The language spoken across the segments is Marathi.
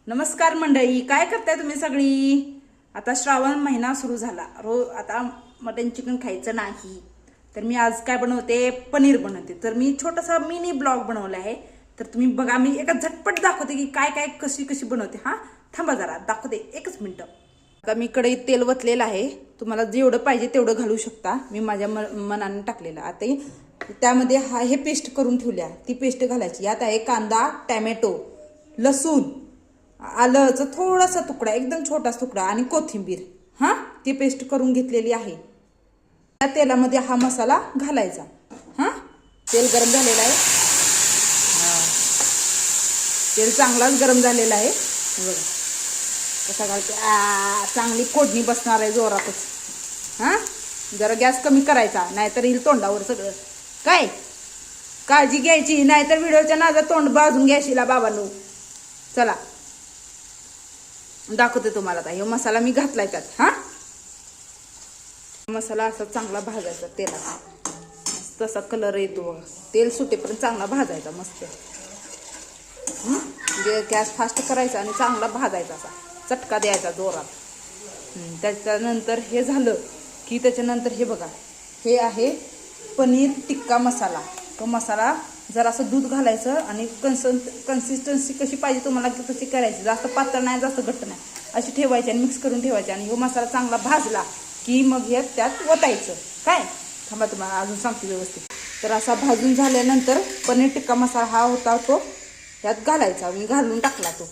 नमस्कार मंडळी, काय करताय तुम्ही सगळी? आता श्रावण महिना सुरू झाला. आता मटन चिकन खायचं नाही, तर मी आज काय बनवते, पनीर बनवते. तर मी छोटासा मिनी ब्लॉग बनवला आहे, तर तुम्ही बघा. मी एका झटपट दाखवते की काय काय कशी कशी बनवते. हा, थांबा जरा दाखवते, एकच मिनिट. आता मी कढईत तेल वतलेलं आहे. तुम्हाला जेवढं पाहिजे तेवढं घालू शकता. मी माझ्या मनाने टाकलेलं. आता त्यामध्ये हे पेस्ट करून ठेवल्या, ती पेस्ट घालायची. यात आहे कांदा, टॅमॅटो, लसूण, आलंचा थोडासा तुकडा, एकदम छोटासा तुकडा, आणि कोथिंबीर. हा, ती पेस्ट करून घेतलेली आहे. त्या तेलामध्ये हा मसाला घालायचा. हा, तेल गरम झालेलं आहे. तेल चांगलाच गरम झालेला आहे. बघा कसा घालते. चांगली फोडणी बसणार आहे जोरातच. हा, जरा गॅस कमी करायचा, नाहीतर येईल तोंडावर सगळं. काय काळजी घ्यायची, नाहीतर व्हिडिओच्या नादात तोंड बाजून घ्यायशीला बाबांनो. चला दाखवते तुम्हाला. आता हे मसाला मी घातलाय त्यात. हा, मसाला असा चांगला भाजायचा तेलात. तसा कलर येतो, तेल सुटेपर्यंत चांगला भाजायचा मस्त. गॅस फास्ट करायचा आणि चांगला भाजायचा, असा चटका द्यायचा जोरात. त्याच्यानंतर हे झालं की त्याच्यानंतर हे बघा, हे आहे पनीर टिक्का मसाला. तो मसाला जरासं दूध घालायचं आणि कन्सिस्टन्सी कशी पाहिजे तुम्हाला तशी करायची. जास्त पातळ नाही, जास्त घट्ट नाही, अशी ठेवायची आणि मिक्स करून ठेवायची. आणि हा मसाला चांगला भाजला की मग हे त्यात ओतायचं. काय, थांबा तुम्हाला अजून सांगते व्यवस्थित. तर असा भाजून झाल्यानंतर पनीर टिक्का मसाला हा होता तो यात घालायचा. मी घालून टाकला तो.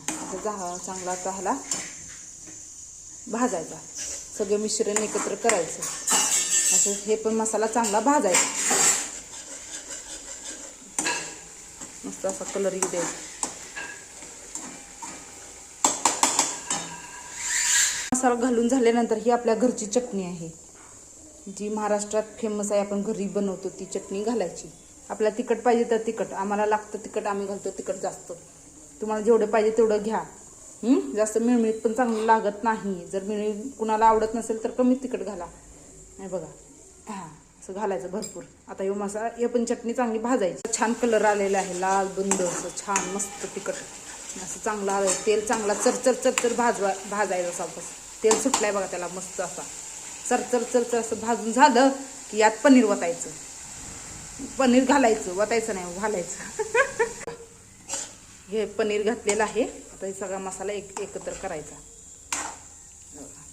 असं चांगला चांगला भाजायचा. सगळं मिश्रण एकत्र करायचं. असं हे पण मसाला चांगला भाजायचा. मस्त असा कलर येऊ द्यायचा. मसाला घालून झाल्यानंतर ही आपल्या घरची चटणी आहे, जी महाराष्ट्रात फेमस आहे. आपण घरी बनवतो ती चटणी घालायची. आपल्याला तिखट पाहिजे तर तिखट, आम्हाला लागतं तिखट, आम्ही घालतो तिखट जास्त. तुम्हाला जेवढं पाहिजे तेवढं घ्या. जास्त मिळमिळीत पण चांगलं लागत नाही. जर कुणाला आवडत नसेल तर कमी तिखट घाला. नाही बघा, हां असं घालायचं भरपूर. आता हे मसाला, हे पण चटणी चांगली भाजायची. छान कलर आलेला आहे, लाल बुंद असं छान मस्त तिखट असं चांगलं आलं. तेल चांगला चरचर चरचर भाजायचं. असा तेल सुटलाय बघा त्याला मस्त असा चरचर चरचर असं भाजून झालं की यात पनीर वतायचं. पनीर घालायचं, वतायचं नाही, घालायचं. हे पनीर घातलेलं आहे. आता हे सगळा मसाला एकत्र करायचा.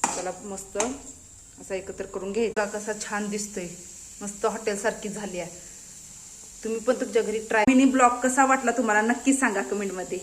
त्याला मस्त असा एकत्र करून घ्यायचा. कसा छान दिसतोय, मस्त हॉटेलसारखी झाली आहे. तुम्ही पण तुमच्या घरी ट्राय. मिनी ब्लॉग कसा वाटला तुम्हाला नक्की सांगा कमेंटमध्ये.